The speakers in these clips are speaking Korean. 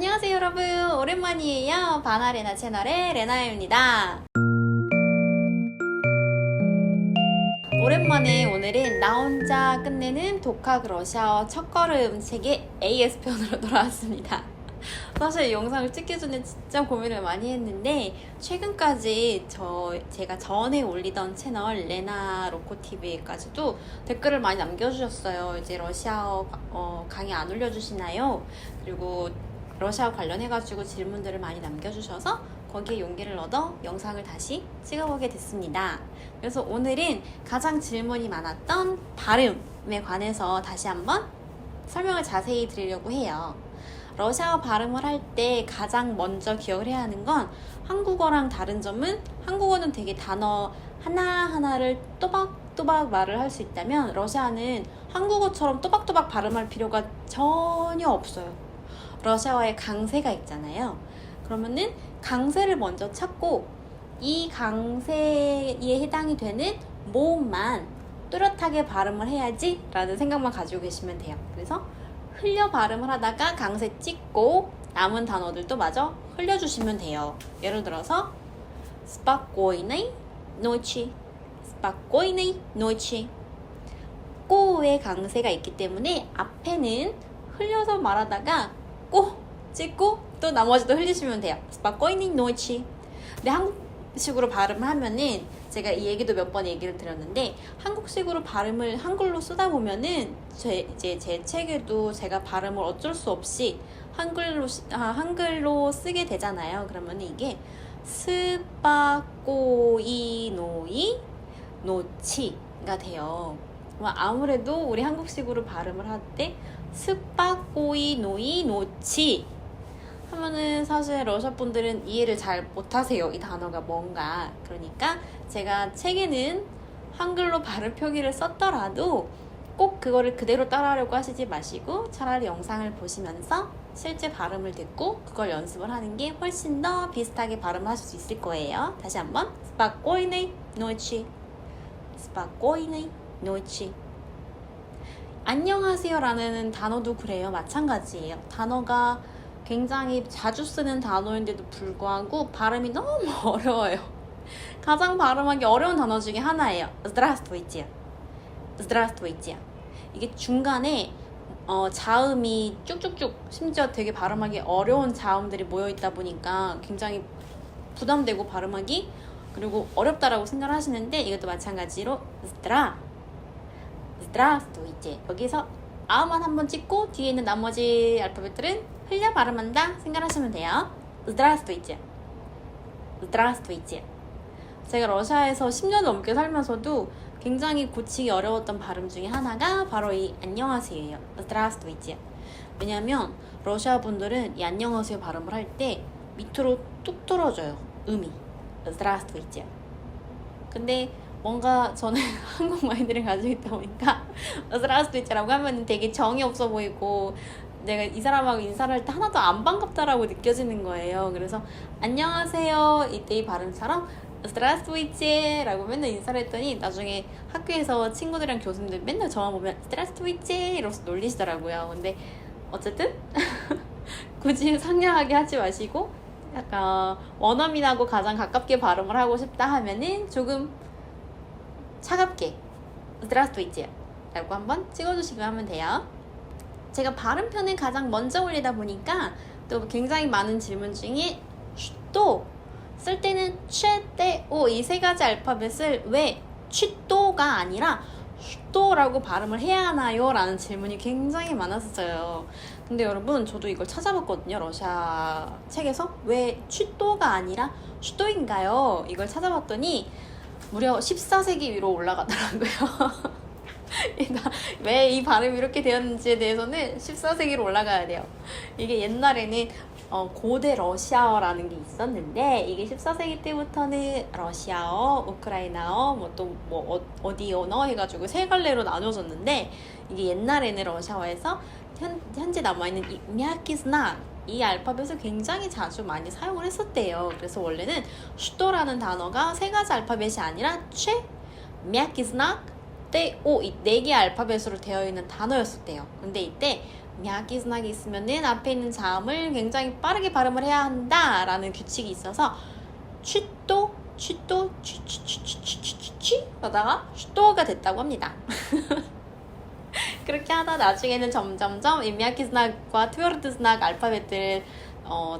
안녕하세요 여러분, 오랜만이에요. 바나레나 채널의 레나입니다. 오랜만에 오늘은 나 혼자 끝내는 독학 러시아어 첫걸음 책의 AS편으로 돌아왔습니다. 사실 이 영상을 찍기 전에 진짜 고민을 많이 했는데 최근까지 제가 전에 올리던 채널 레나 로코TV까지도 댓글을 많이 남겨주셨어요. 이제 러시아어 강의 안 올려주시나요? 그리고 러시아어 관련해가지고 질문들을 많이 남겨주셔서 거기에 용기를 얻어 영상을 다시 찍어보게 됐습니다. 그래서 오늘은 가장 질문이 많았던 발음에 관해서 다시 한번 설명을 자세히 드리려고 해요. 러시아어 발음을 할 때 가장 먼저 기억을 해야 하는 건 한국어랑 다른 점은 한국어는 되게 단어 하나하나를 또박또박 말을 할 수 있다면 러시아는 한국어처럼 또박또박 발음할 필요가 전혀 없어요. 러시아어에 강세가 있잖아요. 그러면은 강세를 먼저 찾고 이 강세에 해당이 되는 모음만 뚜렷하게 발음을 해야지 라는 생각만 가지고 계시면 돼요. 그래서 흘려 발음을 하다가 강세 찍고 남은 단어들도 마저 흘려주시면 돼요. 예를 들어서 spokojnej noci, spokojnej noci. 꼬의 강세가 있기 때문에 앞에는 흘려서 말하다가 꼬 찍고 또 나머지도 흘리시면 돼요. spokojnej noci. 근데 한국식으로 발음을 하면은 제가 이 얘기도 몇 번 얘기를 드렸는데 한국식으로 발음을 한글로 쓰다 보면은 제 책에도 제가 발음을 어쩔 수 없이 한글로 쓰게 되잖아요. 그러면 이게 스파꼬이노이 노치가 돼요. 아무래도 우리 한국식으로 발음을 할 때 스파꼬이노이 노치 하면은 사실 러시아 분들은 이해를 잘 못하세요. 이 단어가 뭔가. 그러니까 제가 책에는 한글로 발음 표기를 썼더라도 꼭 그거를 그대로 따라하려고 하시지 마시고 차라리 영상을 보시면서 실제 발음을 듣고 그걸 연습을 하는 게 훨씬 더 비슷하게 발음을 하실 수 있을 거예요. 다시 한번 spokojnej noci, spokojnej noci. 안녕하세요 라는 단어도 그래요. 마찬가지예요. 단어가 굉장히 자주 쓰는 단어인데도 불구하고 발음이 너무 어려워요. 가장 발음하기 어려운 단어 중에 하나예요. здравствуйте, здравствуйте. 이게 중간에 자음이 쭉쭉쭉 심지어 되게 발음하기 어려운 자음들이 모여있다 보니까 굉장히 부담되고 발음하기 그리고 어렵다라고 생각을 하시는데 이것도 마찬가지로 здравствуйте. 여기서 아만 한번 찍고 뒤에 있는 나머지 알파벳들은 흘려 발음한다 생각하시면 돼요. здравствуйте, здравствуйте. 제가 러시아에서 10년 넘게 살면서도 굉장히 고치기 어려웠던 발음 중에 하나가 바로 이 안녕하세요예요. здравствуйте. 왜냐면 러시아 분들은 이 안녕하세요 발음을 할 때 밑으로 뚝 떨어져요. 음이 здравствуйте. 근데 뭔가 저는 한국 마인드를 가지고 있다 보니까 zdravствуйte라고 하면 되게 정이 없어 보이고 내가 이 사람하고 인사를 할 때 하나도 안 반갑다라고 느껴지는 거예요. 그래서 안녕하세요 이때 이 발음처럼 zdravствуйте 라고 맨날 인사를 했더니 나중에 학교에서 친구들이랑 교수님들 맨날 저만 보면 zdravствуйте 이러면서 놀리시더라고요. 근데 어쨌든 굳이 상냥하게 하지 마시고 약간 원어민하고 가장 가깝게 발음을 하고 싶다 하면은 조금 차갑게 здравствуйте 라고 한번 찍어주시고 하면 돼요. 제가 발음편을 가장 먼저 올리다 보니까 또 굉장히 많은 질문 중에 슈도 쓸 때는 최떼오 이 세 가지 알파벳을 왜 취도가 아니라 슈도라고 발음을 해야 하나요? 라는 질문이 굉장히 많았어요. 근데 여러분 저도 이걸 찾아봤거든요. 러시아 책에서 왜 취도가 아니라 슈도인가요? 이걸 찾아봤더니 무려 14세기 위로 올라가더라고요. 왜 이 발음이 이렇게 되었는지에 대해서는 14세기로 올라가야 돼요. 이게 옛날에는 고대 러시아어라는 게 있었는데 이게 14세기 때부터는 러시아어, 우크라이나어, 어디 언어 해가지고 세 갈래로 나눠졌는데 이게 옛날에는 러시아어에서 현재 남아있는 이 미야키스나 이 알파벳을 굉장히 자주 많이 사용을 했었대요. 그래서 원래는 슈도라는 단어가 세 가지 알파벳이 아니라 미야키스나 떼오 이 네 개 알파벳으로 되어 있는 단어였었대요. 근데 이때 미야기스나기 있으면은 앞에 있는 자음을 굉장히 빠르게 발음을 해야 한다라는 규칙이 있어서 취또 취또 취취취취취취 하다가 슈또가 됐다고 합니다. 그렇게 하다 나중에는 점점점 미야기스나과 트워르드스나 알파벳을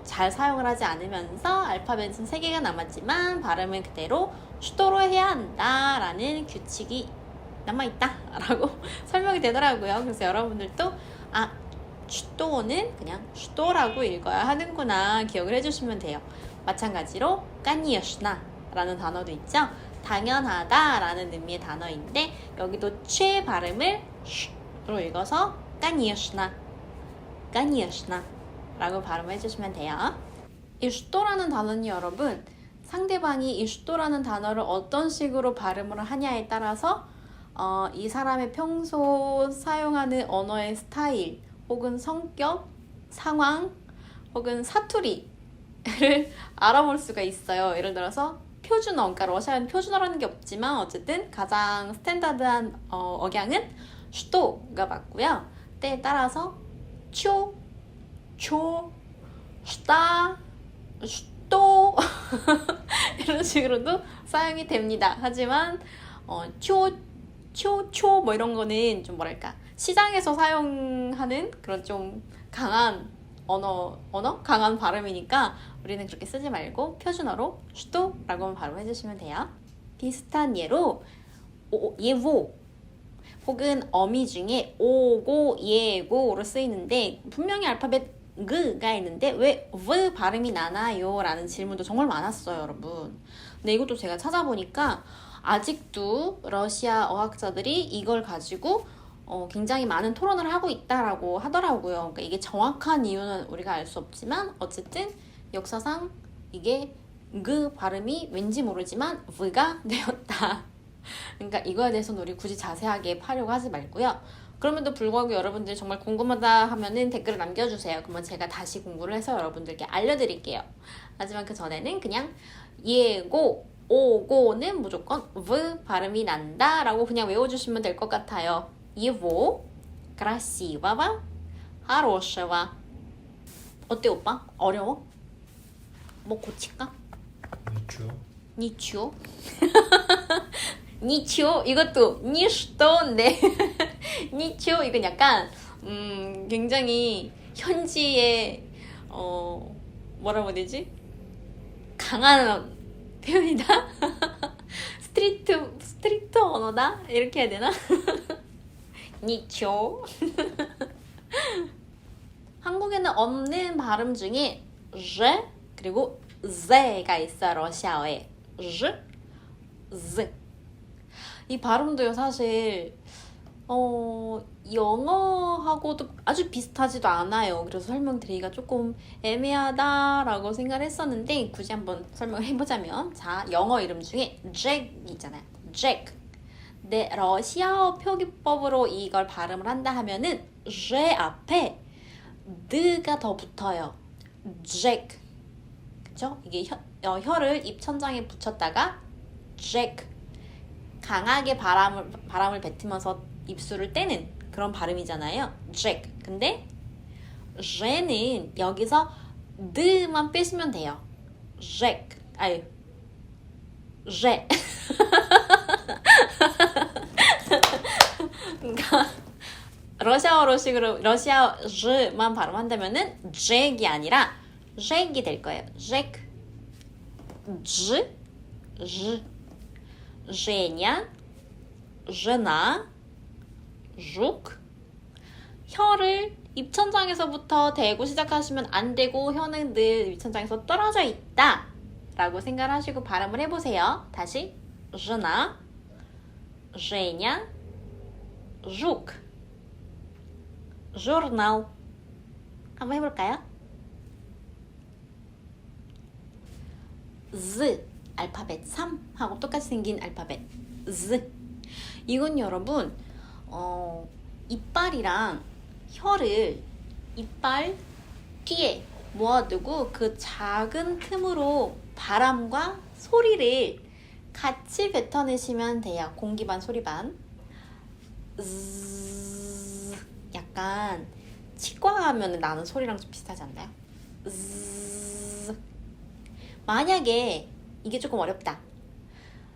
잘 사용을 하지 않으면서 알파벳은 3개가 남았지만 발음은 그대로 슈도로 해야 한다라는 규칙이 남아있다라고 설명이 되더라고요. 그래서 여러분들도 슈도는 그냥 슈도라고 읽어야 하는구나 기억을 해주시면 돼요. 마찬가지로 까니여시나 라는 단어도 있죠. 당연하다 라는 의미의 단어인데 여기도 최 발음을 슈로 읽어서 까니여시나 까니여시나 라고 발음해 주시면 돼요. 이 슈도라는 단어는 여러분 상대방이 이 슈도라는 단어를 어떤 식으로 발음을 하냐에 따라서 이 사람의 평소 사용하는 언어의 스타일 혹은 성격, 상황 혹은 사투리를 알아볼 수가 있어요. 예를 들어서 표준어, 그러니까 러시아는 표준어라는 게 없지만 어쨌든 가장 스탠다드한 억양은 슈도가 맞고요. 때에 따라서 초, 슈다, 슈도 이런 식으로도 사용이 됩니다. 하지만 초 뭐 이런 거는 좀 뭐랄까 시장에서 사용하는 그런 좀 강한 언어 강한 발음이니까 우리는 그렇게 쓰지 말고 표준어로 슈도라고 발음해 주시면 돼요. 비슷한 예로 예고 혹은 어미 중에 오고 예고로 쓰이는데 분명히 알파벳 그가 있는데 왜 V 발음이 나나요? 라는 질문도 정말 많았어요, 여러분. 근데 이것도 제가 찾아보니까 아직도 러시아 어학자들이 이걸 가지고 굉장히 많은 토론을 하고 있다라고 하더라고요. 그러니까 이게 정확한 이유는 우리가 알 수 없지만 어쨌든 역사상 이게 그 발음이 왠지 모르지만 V가 되었다. 그러니까 이거에 대해서는 우리 굳이 자세하게 파려고 하지 말고요. 그럼에도 불구하고 여러분들이 정말 궁금하다 하면은 댓글을 남겨주세요. 그러면 제가 다시 공부를 해서 여러분들께 알려드릴게요. 하지만 그 전에는 그냥 예고, 오고는 무조건 V 발음이 난다 라고 그냥 외워주시면 될 것 같아요. Его красивого, хорошего. 어때 오빠? 어려워? 뭐 고칠까? 니치오? 니치오? 이것도 니슈도인데 니치오 이건 약간 굉장히 현지의 뭐라고 해야 되지? 강한 표현이다? 스트리트 언어다? 이렇게 해야 되나? 니치오 한국에는 없는 발음 중에 제 그리고 제가 있어요. 러시아어에 즈 이 발음도요 사실 영어하고도 아주 비슷하지도 않아요. 그래서 설명드리기가 조금 애매하다라고 생각을 했었는데 굳이 한번 설명을 해보자면 자 영어 이름 중에 잭 있잖아요. 잭 네, 러시아어 표기법으로 이걸 발음을 한다 하면은 제 앞에 드가 더 붙어요. 잭 그쵸? 이게 혀를 입천장에 붙였다가 잭 강하게 바람을 뱉으면서 입술을 떼는 그런 발음이잖아요. 잭. 근데 제는 여기서 드만 빼시면 돼요. 잭. 아유. 제. 그러니까 러시아어 즈만 발음한다면은 잭이 아니라 잭이 될 거예요. 잭. 즈. Женя, жена, жук. 혀를 입천장에서부터 대고 시작하시면 안 되고 혀는 늘 입천장에서 떨어져 있다 라고 생각을 하시고 발음을 해보세요. 다시 жена, Женя, жук, журнал. 한번 해볼까요? Z 알파벳 3하고 똑같이 생긴 알파벳 Z. 이건 여러분 이빨이랑 혀를 이빨 뒤에 모아두고 그 작은 틈으로 바람과 소리를 같이 뱉어내시면 돼요. 공기 반 소리 반. 약간 치과 가면 나는 소리랑 좀 비슷하지 않나요? 으... 만약에 이게 조금 어렵다.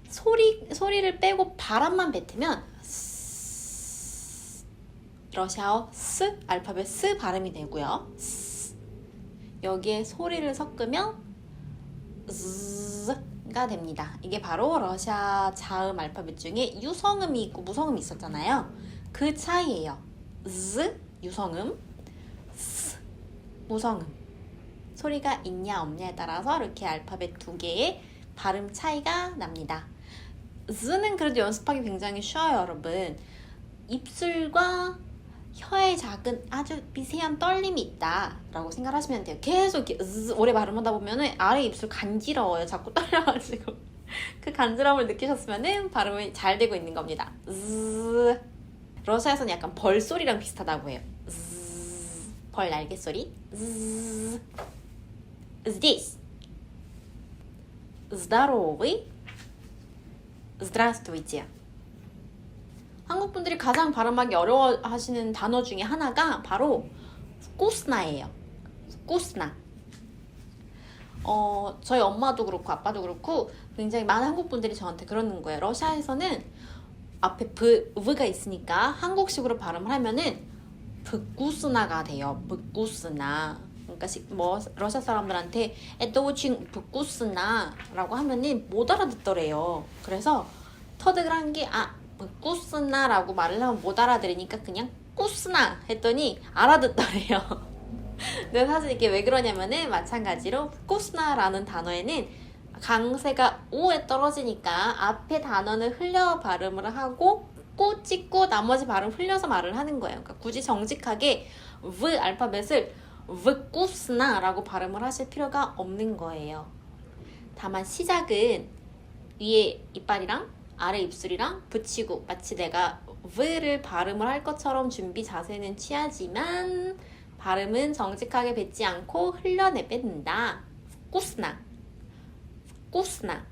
소리를 빼고 바람만 뱉으면 러시아어 스 알파벳 스 발음이 되고요. 여기에 소리를 섞으면 가 됩니다. 이게 바로 러시아 자음 알파벳 중에 유성음이 있고 무성음이 있었잖아요. 그 차이예요. 유성음, 무성음. 소리가 있냐 없냐에 따라서 이렇게 알파벳 두 개의 발음 차이가 납니다. 는 그래도 연습하기 굉장히 쉬워요, 여러분. 입술과 혀의 작은 아주 미세한 떨림이 있다 라고 생각하시면 돼요. 계속 이렇게 오래 발음하다 보면은 아래 입술 간지러워요. 자꾸 떨려가지고 그 간지러움을 느끼셨으면은 발음이 잘 되고 있는 겁니다. 러시아에서는 약간 벌소리랑 비슷하다고 해요. 벌 날개 소리. Здесь. Здоровый. Здравствуйте. 한국 분들이 가장 발음하기 어려워하시는 단어 중에 하나가 바로 вкус나예요. вкус나. 저희 엄마도 그렇고 아빠도 그렇고 굉장히 많은 한국 분들이 저한테 그러는 거예요. 러시아에서는 앞에 v가 있으니까 한국식으로 발음을 하면은 vкус나가 돼요. vкус나. 그러니까 러시아 사람들한테 это очень vкус나라고 하면은 못 알아듣더래요. 그래서 터득을 한 게 vкус나라고 말을 하면 못 알아들으니까 그냥 꾸스나 했더니 알아듣더래요. 근데 사실 이게 왜 그러냐면은 마찬가지로 vкус나라는 단어에는 강세가 우에 떨어지니까 앞에 단어는 흘려 발음을 하고 꾸 찍고 나머지 발음 흘려서 말을 하는 거예요. 그러니까 굳이 정직하게 V 알파벳을 vкус나라고 발음을 하실 필요가 없는 거예요. 다만 시작은 위에 이빨이랑 아래 입술이랑 붙이고 마치 내가 V를 발음을 할 것처럼 준비 자세는 취하지만 발음은 정직하게 뱉지 않고 흘려내뱉는다. vкус나. vкус나.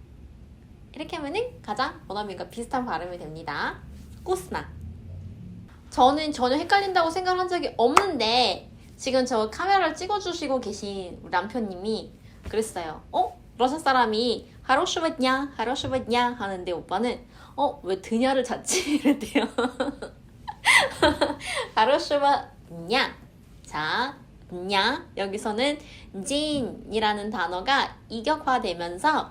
이렇게 하면은 가장 원어민과 비슷한 발음이 됩니다. vкус나. 저는 전혀 헷갈린다고 생각한 적이 없는데 지금 저 카메라를 찍어주시고 계신 우리 남편님이 그랬어요. 러시아 사람이 хорошего дня, хорошего дня 하는데 오빠는 왜 드냐를 찾지? 이랬대요. хорошего дня. 자, dня 여기서는 진이라는 단어가 이격화되면서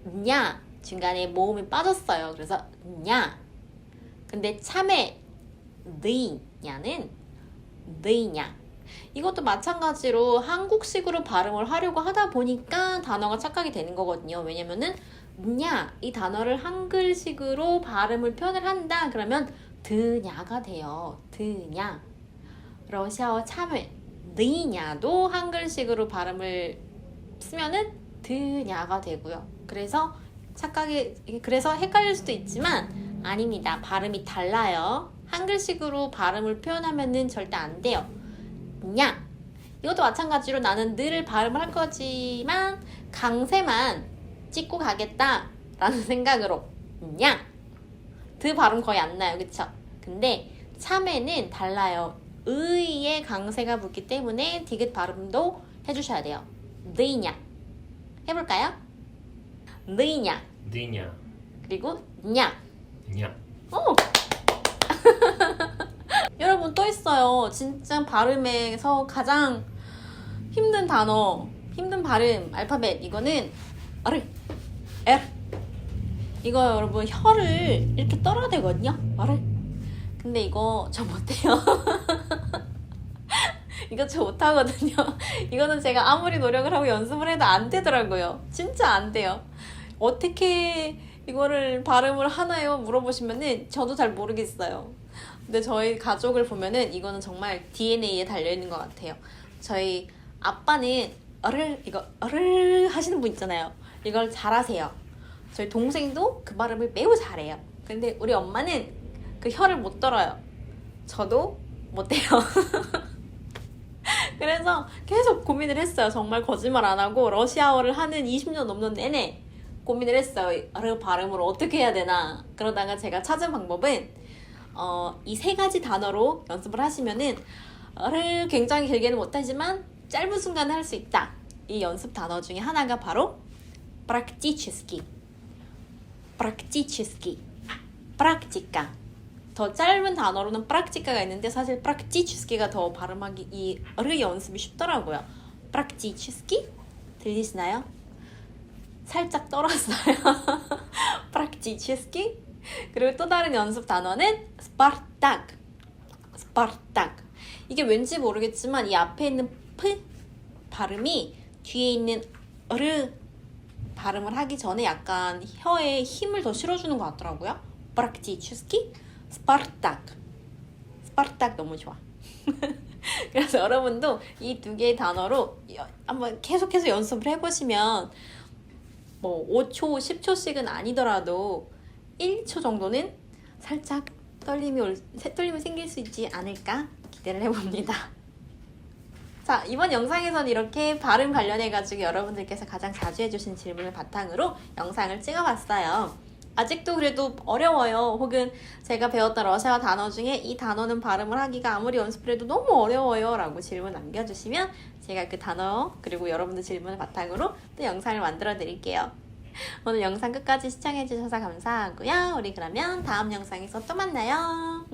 dня 중간에 모음이 빠졌어요. 그래서 d냐. 근데 참에 드냐는 드냐. 이것도 마찬가지로 한국식으로 발음을 하려고 하다 보니까 단어가 착각이 되는 거거든요. 왜냐면은 냐, 이 단어를 한글식으로 발음을 표현을 한다. 그러면 드냐가 돼요. 드냐. 러시아어 참외 드냐도 한글식으로 발음을 쓰면은 드냐가 되고요. 그래서 그래서 헷갈릴 수도 있지만 아닙니다. 발음이 달라요. 한글식으로 발음을 표현하면은 절대 안 돼요. 냐. 이것도 마찬가지로 나는 늘을 발음을 할 거지만 강세만 찍고 가겠다 라는 생각으로 냐. 드 발음 거의 안 나요. 그쵸? 근데 참에는 달라요. 의에 강세가 붙기 때문에 디귿 발음도 해주셔야 돼요. 느냐. 해볼까요? 느냐. 느냐. 그리고 냐. 냐. 오! 여러분 또 있어요. 진짜 발음에서 가장 힘든 단어, 힘든 발음, 알파벳 이거는 R, L. 이거 여러분 혀를 이렇게 떨어야 되거든요. R. 근데 이거 저 못해요. 이거 저 못하거든요. 이거는 제가 아무리 노력을 하고 연습을 해도 안 되더라고요. 진짜 안 돼요. 어떻게 이거를 발음을 하나요? 물어보시면은 저도 잘 모르겠어요. 근데 저희 가족을 보면은 이거는 정말 DNA에 달려있는 것 같아요. 저희 아빠는 이거 하시는 분 있잖아요. 이걸 잘하세요. 저희 동생도 그 발음을 매우 잘해요. 근데 우리 엄마는 그 혀를 못 떨어요. 저도 못해요. 그래서 계속 고민을 했어요. 정말 거짓말 안 하고 러시아어를 하는 20년 넘는 내내 고민을 했어요. 발음을 어떻게 해야 되나. 그러다가 제가 찾은 방법은 이 세 가지 단어로 연습을 하시면은 를 굉장히 길게는 못하지만 짧은 순간에 할 수 있다. 이 연습 단어 중에 하나가 바로 практически, практически, практика. 더 짧은 단어로는 практика가 있는데 사실 практически가 더 발음하기 이 를 연습이 쉽더라고요. практически 들리시나요? 살짝 떨었어요. практически. 그리고 또 다른 연습 단어는 스파르타크, 스파르타크. 이게 왠지 모르겠지만 이 앞에 있는 프 발음이 뒤에 있는 르 발음을 하기 전에 약간 혀에 힘을 더 실어주는 것 같더라고요. практически, 스파르타크. 스파르타크 너무 좋아. 그래서 여러분도 이 두 개의 단어로 한번 계속해서 연습을 해보시면 뭐 5초, 10초씩은 아니더라도 1초 정도는 살짝 떨림이 생길 수 있지 않을까 기대를 해봅니다. 자, 이번 영상에서는 이렇게 발음 관련해가지고 여러분들께서 가장 자주 해주신 질문을 바탕으로 영상을 찍어봤어요. 아직도 그래도 어려워요. 혹은 제가 배웠던 러시아어 단어 중에 이 단어는 발음을 하기가 아무리 연습을 해도 너무 어려워요 라고 질문 남겨주시면 제가 그 단어 그리고 여러분들 질문을 바탕으로 또 영상을 만들어 드릴게요. 오늘 영상 끝까지 시청해주셔서 감사하고요. 우리 그러면 다음 영상에서 또 만나요.